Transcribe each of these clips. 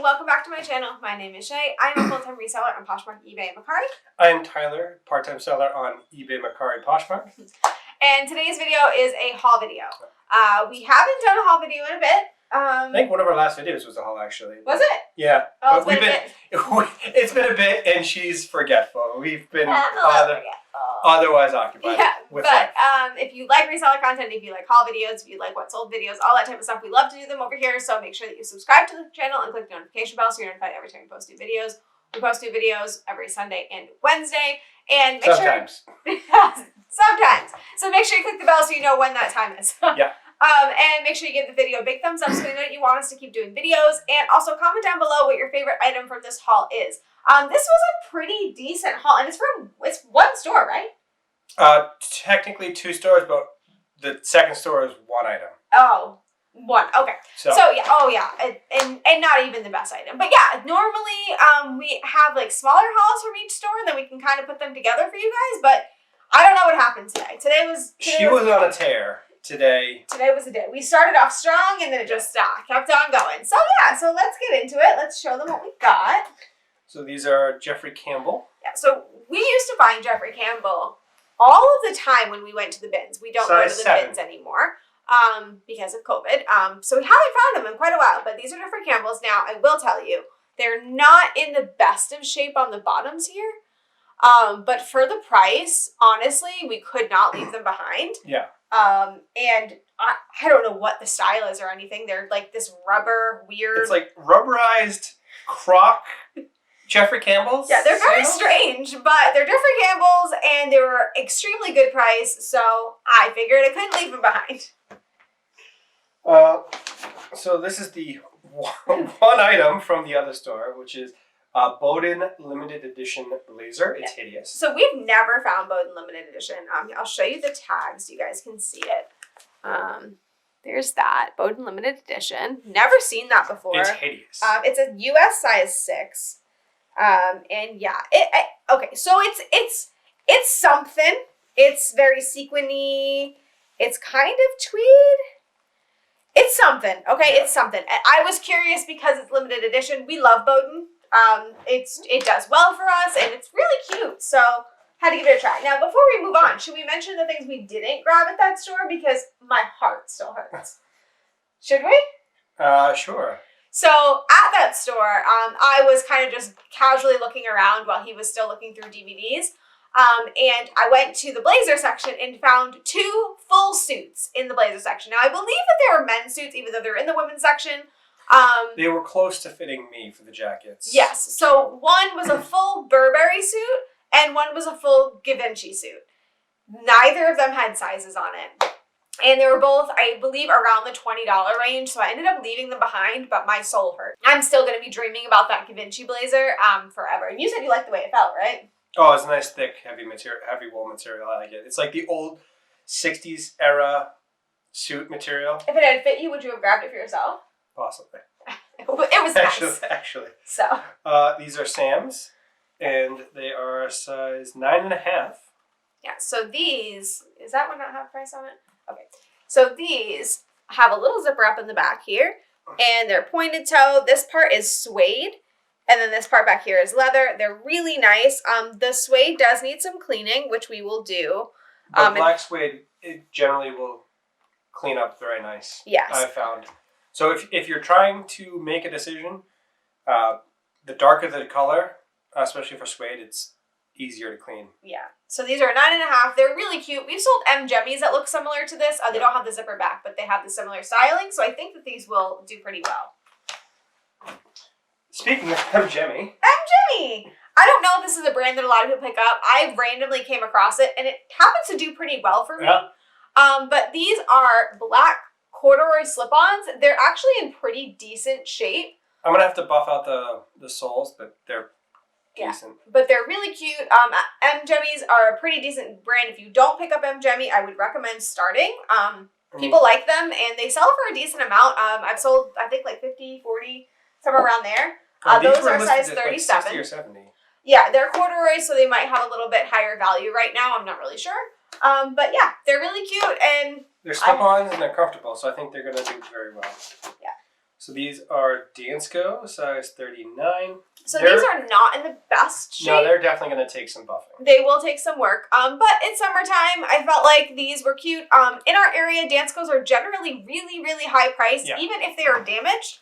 and welcome back to my channel. My name is Shay. I am a full-time reseller on Poshmark, eBay, and Mercari. I am Tyler, part-time seller on eBay, Mercari, Poshmark. And today's video is a haul video. We haven't done a haul video in a bit. I think one of our last videos was a haul, actually. Was it? Yeah. Oh, but it's been a bit, and she's forgetful. We've been otherwise occupied with life. If you like reseller content, if you like haul videos, if you like what sold videos, all that type of stuff, we love to do them over here. So make sure that you subscribe to the channel and click the notification bell so you're notified every time we post new videos. We post new videos every Sunday and Wednesday. And make Sometimes. Sometimes. So make sure you click the bell so you know when that time is. Yeah. And make sure you give the video a big thumbs up so we know that you want us to keep doing videos. And also comment down below what your favorite item from this haul is. This was a pretty decent haul, and it's one store, right? Technically 2 stores, but the second store is 1 item. Oh, 1. Okay. So yeah. Oh yeah. And not even the best item, but yeah. Normally, we have like smaller hauls from each store, and then we can kind of put them together for you guys. But I don't know what happened today. Today was on a tear. Today was the day. We started off strong and then it just kept on going. So yeah, so let's get into it. Let's show them what we got. So these are Jeffrey Campbell. Yeah, so we used to find Jeffrey Campbell all of the time when we went to the bins. We don't go to the bins anymore because of COVID. So we haven't found them in quite a while, but these are Jeffrey Campbell's. Now, I will tell you, they're not in the best of shape on the bottoms here. But for the price, honestly, we could not leave them behind. Yeah. And I don't know what the style is or anything. They're like this rubber, weird. It's like rubberized croc Jeffrey Campbell's. Yeah, they're very strange, but they're Jeffrey Campbell's and they were extremely good price. So I figured I couldn't leave them behind. So this is the one item from the other store, which is Bowden limited edition blazer. It's hideous. So we've never found Bowden limited edition. I'll show you the tags so you guys can see it. There's that Bowden limited edition. Never seen that before. It's hideous. It's a US size 6. And yeah, okay. So it's something. It's very sequiny. It's kind of tweed. It's something. Okay, yeah. It's something. I was curious because it's limited edition. We love Bowden. It does well for us and it's really cute. So had to give it a try. Now, before we move on, should we mention the things we didn't grab at that store? Because my heart still hurts. Should we? Sure. So at that store, I was kind of just casually looking around while he was still looking through DVDs. And I went to the blazer section and found 2 full suits in the blazer section. Now, I believe that they were men's suits, even though they're in the women's section. They were close to fitting me for the jackets. Yes. So one was a full Burberry suit and one was a full Givenchy suit. Neither of them had sizes on it. And they were both, I believe, around the $20 range. So I ended up leaving them behind, but my soul hurt. I'm still going to be dreaming about that Givenchy blazer forever. And you said you liked the way it felt, right? Oh, it's a nice, thick, heavy wool material. I like it. It's like the old 60s era suit material. If it had fit you, would you have grabbed it for yourself? Possibly. It was nice. Actually. So. These are Sam's, and they are size 9.5. Yeah, so these, is that one not have price on it? Okay. So these have a little zipper up in the back here, and they're pointed toe. This part is suede, and then this part back here is leather. They're really nice. The suede does need some cleaning, which we will do. But black suede, it generally will clean up very nice. Yes. I've found. So if you're trying to make a decision, the darker the color, especially for suede, it's easier to clean. Yeah. So these are 9.5. They're really cute. We've sold M Jemmies that look similar to this. They don't have the zipper back, but they have the similar styling. So I think that these will do pretty well. Speaking of M Jemmy. M Jemmy! I don't know if this is a brand that a lot of people pick up. I randomly came across it, and it happens to do pretty well for me. Yeah. But these are black corduroy slip-ons. They're actually in pretty decent shape. I'm gonna have to buff out the soles, but they're decent. But they're really cute. M Jemmies are a pretty decent brand. If you don't pick up M Jemmy, I would recommend starting. People like them and they sell for a decent amount. I've sold, I think, like 50, 40, somewhere around there. Those are size 37. Like 60 or 70. Yeah, they're corduroy, so they might have a little bit higher value right now. I'm not really sure. But yeah, they're really cute and they're slip-ons and they're comfortable, so I think they're going to do very well. Yeah. So these are Dansko, size 39. So these are not in the best shape. No, they're definitely going to take some buffing. They will take some work. But it's summertime. I felt like these were cute. In our area, Danskos are generally really, really high priced, even if they are damaged.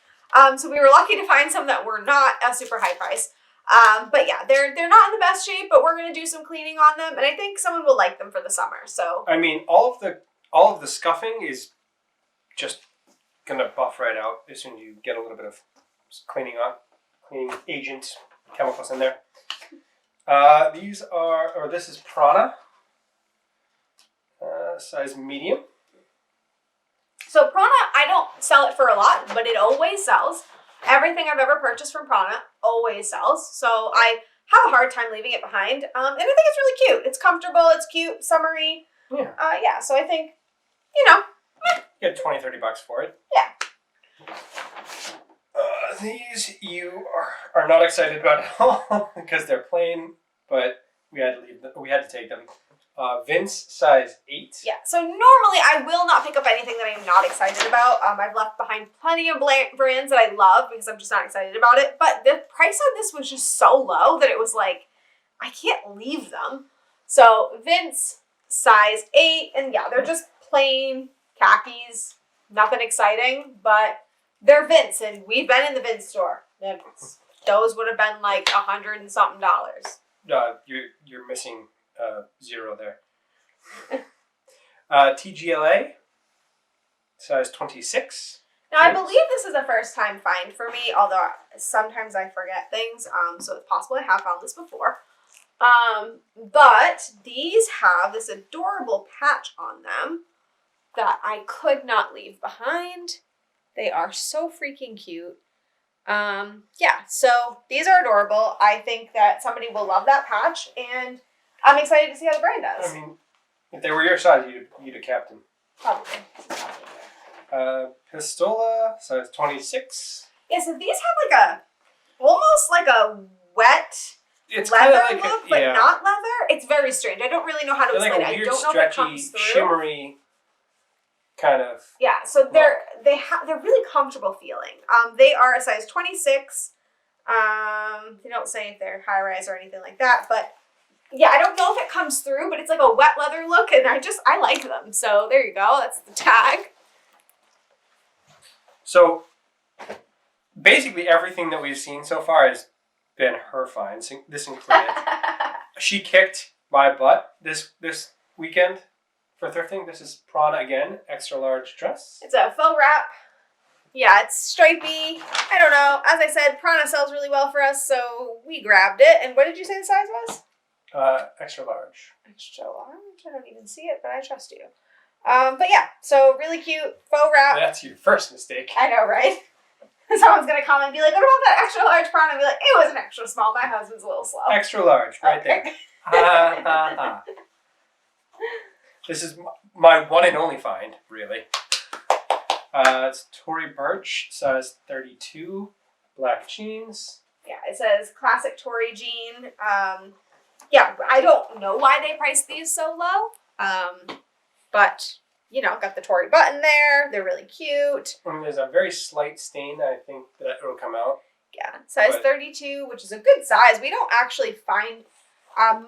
So we were lucky to find some that were not a super high price. But yeah, they're not in the best shape, but we're going to do some cleaning on them, and I think someone will like them for the summer. So I mean, all of the scuffing is just going to buff right out as soon as you get a little bit of cleaning agent chemicals in there. This is Prana, size medium. So Prana, I don't sell it for a lot, but it always sells. Everything I've ever purchased from Prana always sells. So I have a hard time leaving it behind. And I think it's really cute. It's comfortable. It's cute. Summery. Yeah. So I think, You get $20-$30 for it. Yeah. These you are not excited about at all because they're plain, but we had to take them. Vince, size 8. Yeah, so normally I will not pick up anything that I'm not excited about. I've left behind plenty of brands that I love because I'm just not excited about it. But the price on this was just so low that it was like, I can't leave them. So Vince, size 8. And yeah, they're just plain khakis. Nothing exciting, but they're Vince. And we've been in the Vince store. And those would have been like $100 and something. You're missing 0 there. TGLA, size 26. Now, I believe this is a first-time find for me, although sometimes I forget things, so it's possible I have found this before. But these have this adorable patch on them that I could not leave behind. They are so freaking cute. Yeah, so these are adorable. I think that somebody will love that patch, and I'm excited to see how the brand does. I mean, if they were your size, you'd have kept them. Probably. Pistola, size 26. Yeah, so these have almost like a wet leather look, but not leather. It's very strange. I don't really know how to explain it. Like a weird, I don't know stretchy, if it comes through. shimmery kind of. Yeah, so they're really comfortable feeling. They are a size 26. They don't say if they're high rise or anything like that, but yeah, I don't know if it comes through, but it's like a wet leather look, and I like them. So there you go. That's the tag. So basically everything that we've seen so far has been her find. This included. She kicked my butt this weekend for thrifting. This is Prana again, extra large dress. It's a faux wrap. Yeah, it's stripy. I don't know. As I said, Prana sells really well for us, so we grabbed it. And what did you say the size was? Extra large. Extra large? I don't even see it, but I trust you. But yeah, so really cute faux wrap. That's your first mistake. I know, right? Someone's going to come and be like, what about that extra large Prana? And be like, it was an extra small. My husband's a little slow. Extra large, right there. Ha, ha, ha. This is my one and only find, really. It's Tory Burch, size 32, black jeans. Yeah, it says classic Tory jean. Yeah, I don't know why they priced these so low. But, got the Tory button there. They're really cute. And there's a very slight stain, I think, that it'll come out. Yeah, size 32, which is a good size. We don't actually find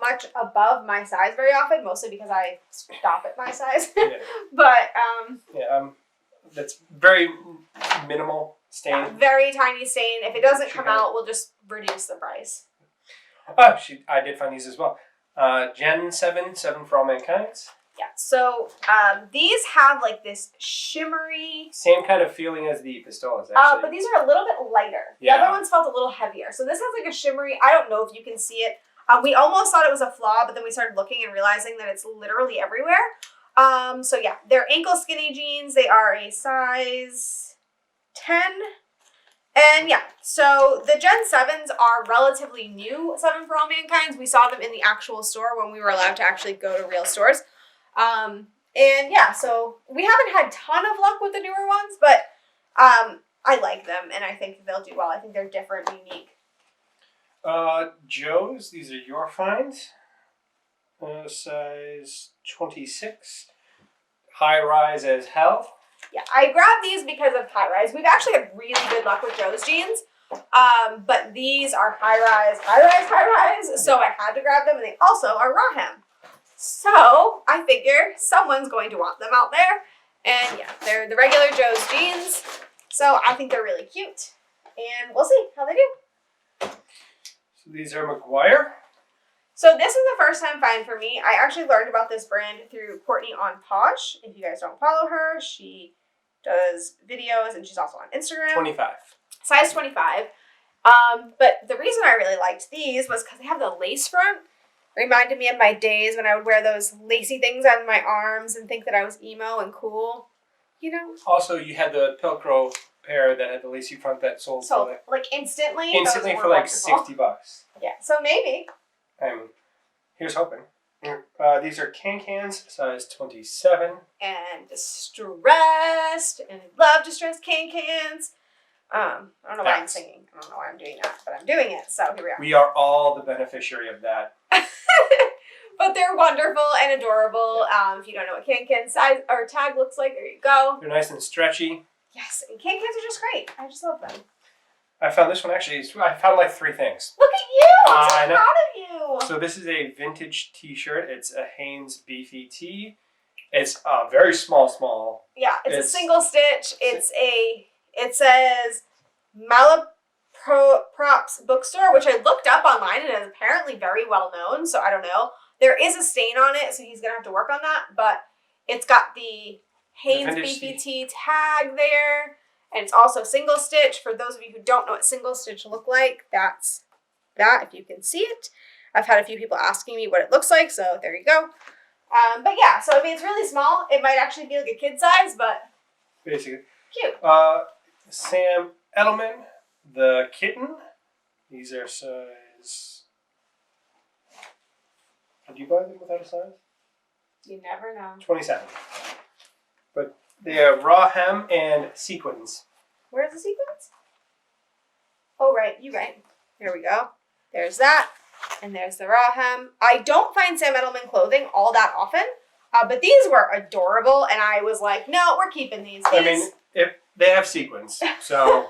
much above my size very often, mostly because I stop at my size. Yeah. But, that's very minimal stain. Yeah, very tiny stain. If it doesn't come out, we'll just reduce the price. Oh, I did find these as well. Gen 7 for All Mankind. Yeah, so these have like this shimmery... Same kind of feeling as the Pistolas, actually. But these are a little bit lighter. The other ones felt a little heavier. So this has like a shimmery... I don't know if you can see it. We almost thought it was a flaw, but then we started looking and realizing that it's literally everywhere. So yeah, they're ankle skinny jeans. They are a size 10. And yeah, so the Gen 7s are relatively new 7 for All Mankinds. We saw them in the actual store when we were allowed to actually go to real stores. And yeah, so we haven't had a ton of luck with the newer ones, but I like them and I think they'll do well. I think they're different and unique. Joe's, these are your finds. Size 26. High rise as hell. Yeah, I grabbed these because of high rise. We've actually had really good luck with Joe's jeans. But these are high rise. So I had to grab them, and they also are raw hem. So I figure someone's going to want them out there. And yeah, they're the regular Joe's jeans. So I think they're really cute. And we'll see how they do. So these are McGuire. So this is the first time find for me. I actually learned about this brand through Courtney on Posh. If you guys don't follow her, she does videos and she's also on Instagram. 25. Size 25. But the reason I really liked these was because they have the lace front. Reminded me of my days when I would wear those lacy things on my arms and think that I was emo and cool. You know? Also, you had the Pilcro pair that had the lacy front that sold So, for like instantly? instantly those for were like wonderful. $60. Yeah, so maybe. Here's hoping. These are Can-Cans, size 27. And distressed. And I love distressed can-cans. I don't know why I'm singing. I don't know why I'm doing that, but I'm doing it. So here we are. We are all the beneficiary of that. But they're wonderful and adorable. If you don't know what can-can size or tag looks like, there you go. They're nice and stretchy. Yes, and can-cans are just great. I just love them. I found this one actually. I found like 3 things. Look at you! I'm so I know. proud of you. So this is a vintage T-shirt. It's a Hanes Beefy Tee. It's very small. Yeah, it's a single stitch. It says Malaprops Bookstore, which I looked up online and is apparently very well known. So I don't know. There is a stain on it, so he's gonna have to work on that. But it's got the Hanes Beefy Tee tag there. And it's also single stitch. For those of you who don't know what single stitch look like, that's that, if you can see it. I've had a few people asking me what it looks like, so there you go. But yeah, so I mean, it's really small. It might actually be like a kid size, but Basically. cute. Sam Edelman, the kitten. These are size... Did you buy them without a size? You never know. 27. But they are raw hem and sequins. Where's the sequence? Oh, right. You right. There we go. There's that. And there's the raw hem. I don't find Sam Edelman clothing all that often, but these were adorable, and I was like, no, we're keeping these. I mean, if they have sequins, so...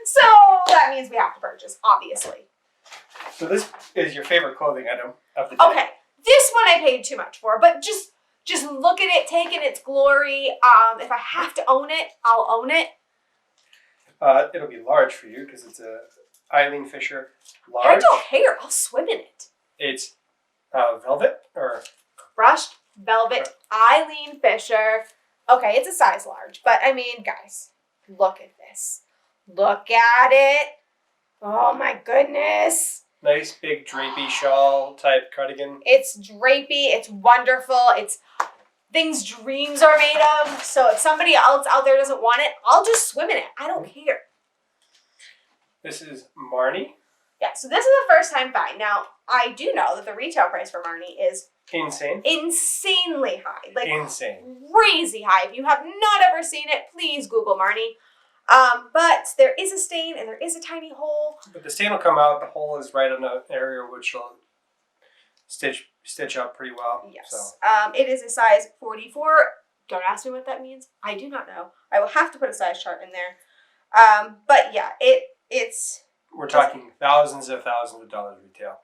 So that means we have to purchase, obviously. So this is your favorite clothing item of the day. Okay. This one I paid too much for, but just look at it, take in its glory. If I have to own it, I'll own it. It'll be large for you because it's a Eileen Fisher large. I don't care. I'll swim in it. It's velvet or Crushed velvet Eileen Fisher. Okay, it's a size large, but I mean, guys, look at this. Look at it. Oh my goodness. nice big drapey shawl type cardigan. It's drapey. It's wonderful. It's things dreams are made of. So if somebody else out there doesn't want it, I'll just swim in it. I don't care. This is Marnie. Yeah, so this is the first time buy. Now, I do know that the retail price for Marnie is Insane. insanely high. Like Insane. crazy high. If you have not ever seen it, please Google Marnie. But there is a stain and there is a tiny hole. But the stain will come out. The hole is right in the area which will stitch up pretty well. Yes. So. It is a size 44. Don't ask me what that means. I do not know. I will have to put a size chart in there. But yeah, it's. We're talking thousands of dollars retail.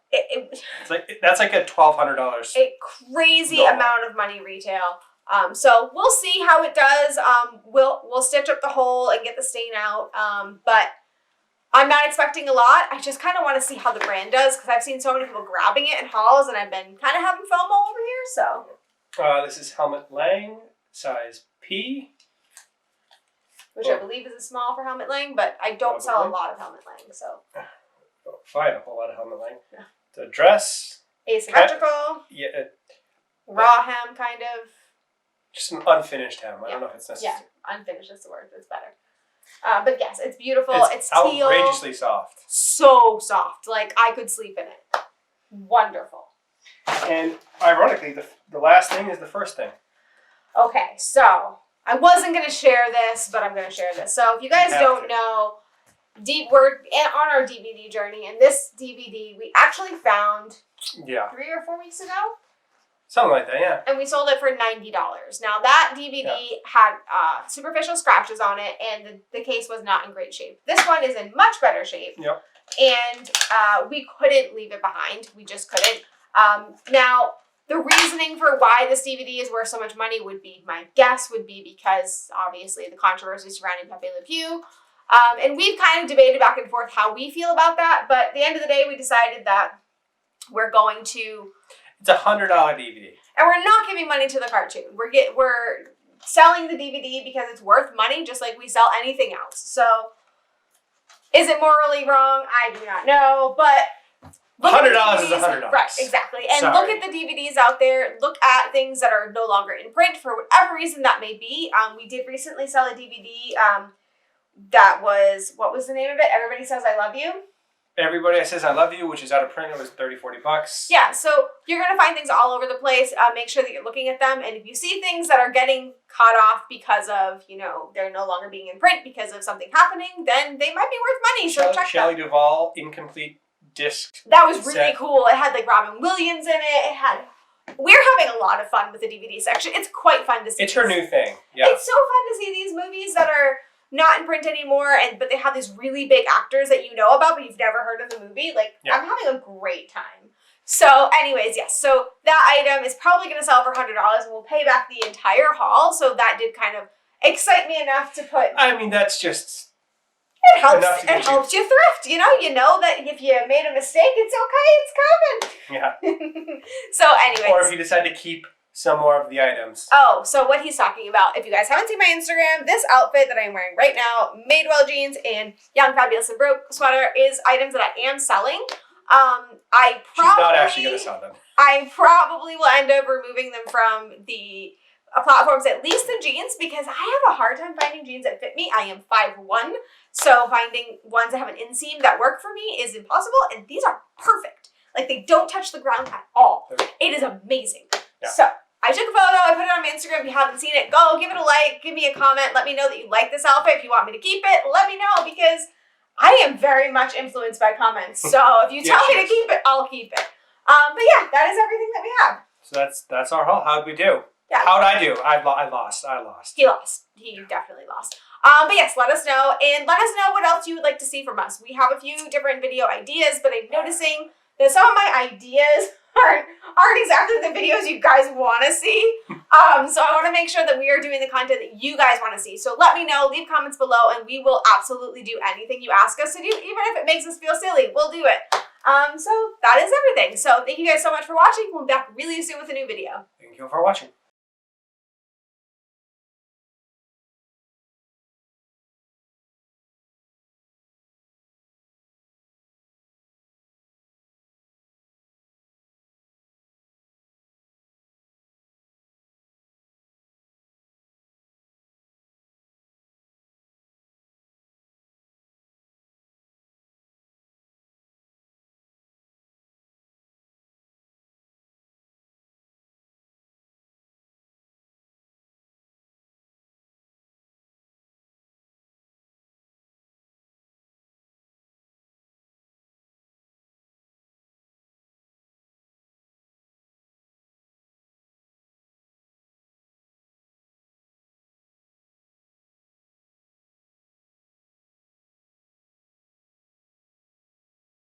That's like a $1,200. A crazy dollar. amount of money retail. So we'll see how it does. We'll stitch up the hole and get the stain out. But I'm not expecting a lot. I just kind of want to see how the brand does because I've seen so many people grabbing it in hauls and I've been kind of having FOMO over here. So this is Helmut Lang, size P. Which I believe is a small for Helmut Lang, but I don't sell a lot of Helmut Lang, so. Don't find a whole lot of Helmut Lang. Yeah. The dress. Asymmetrical. Yeah. Raw hem, kind of. Just an unfinished hem. I don't know if it's necessary. Yeah, unfinished is the word. It's better. But yes, it's beautiful. It's teal. Outrageously soft. So soft. Like, I could sleep in it. Wonderful. And ironically, the last thing is the first thing. Okay, so I wasn't going to share this, but I'm going to share this. So if you guys don't know, we're on our DVD journey, and this DVD we actually found 3 or 4 weeks ago. Something like that, yeah. And we sold it for $90. Now that DVD had superficial scratches on it, and the case was not in great shape. This one is in much better shape. Yep. And we couldn't leave it behind. We just couldn't. Now, the reasoning for why this DVD is worth so much money would be, my guess would be because, obviously, the controversy surrounding Pepe Le Pew. And we've kind of debated back and forth how we feel about that. But at the end of the day, we decided that we're going to... It's a $100 DVD. And we're not giving money to the cartoon. We're selling the DVD because it's worth money, just like we sell anything else. So, is it morally wrong? I do not know, but $100 is $100. Right, exactly. And look at the DVDs out there. Look at things that are no longer in print for whatever reason that may be. We did recently sell a DVD that was, what was the name of it? Everybody Says I Love You. Everybody Says I Love You, which is out of print. It was $30-$40. Yeah, so you're going to find things all over the place. Make sure that you're looking at them. And if you see things that are getting cut off because of, they're no longer being in print because of something happening, then they might be worth money. So check Shelley them. Duvall incomplete disc. That was really set. cool. It had like Robin Williams in it. We're having a lot of fun with the DVD section. It's quite fun to see. It's her new thing. Yeah. It's so fun to see these movies that are not in print anymore, but they have these really big actors that you know about, but you've never heard of the movie. I'm having a great time. So anyways, yes. So that item is probably going to sell for $100 and we'll pay back the entire haul. So that did kind of excite me enough to put... I mean, that's just... It helps you thrift. You know that if you made a mistake, it's okay. It's coming. Yeah. So anyways. Or if you decide to keep some more of the items. Oh, so what he's talking about, if you guys haven't seen my Instagram, this outfit that I'm wearing right now, Madewell jeans and Young, Fabulous, and Broke sweater, is items that I am selling. She's not actually going to sell them. I probably will end up removing them from the platforms, at least the jeans, because I have a hard time finding jeans that fit me. I am 5'1", so finding ones that have an inseam that work for me is impossible, and these are perfect. Like, they don't touch the ground at all. It is amazing. Yeah. So, I took a photo, I put it on my Instagram. If you haven't seen it, go give it a like, give me a comment, let me know that you like this outfit. If you want me to keep it, let me know, because I am very much influenced by comments. So if you tell me to keep it, I'll keep it. But yeah, that is everything that we have. So that's our haul. How'd we do? Yeah. How'd I do? I lost. He lost. He definitely lost. But yes, let us know. And let us know what else you would like to see from us. We have a few different video ideas, but I'm noticing that some of my ideas aren't exactly the videos you guys want to see. So I want to make sure that we are doing the content that you guys want to see. So let me know, leave comments below, and we will absolutely do anything you ask us to do, even if it makes us feel silly. We'll do it. So that is everything. So thank you guys so much for watching. We'll be back really soon with a new video. Thank you for watching.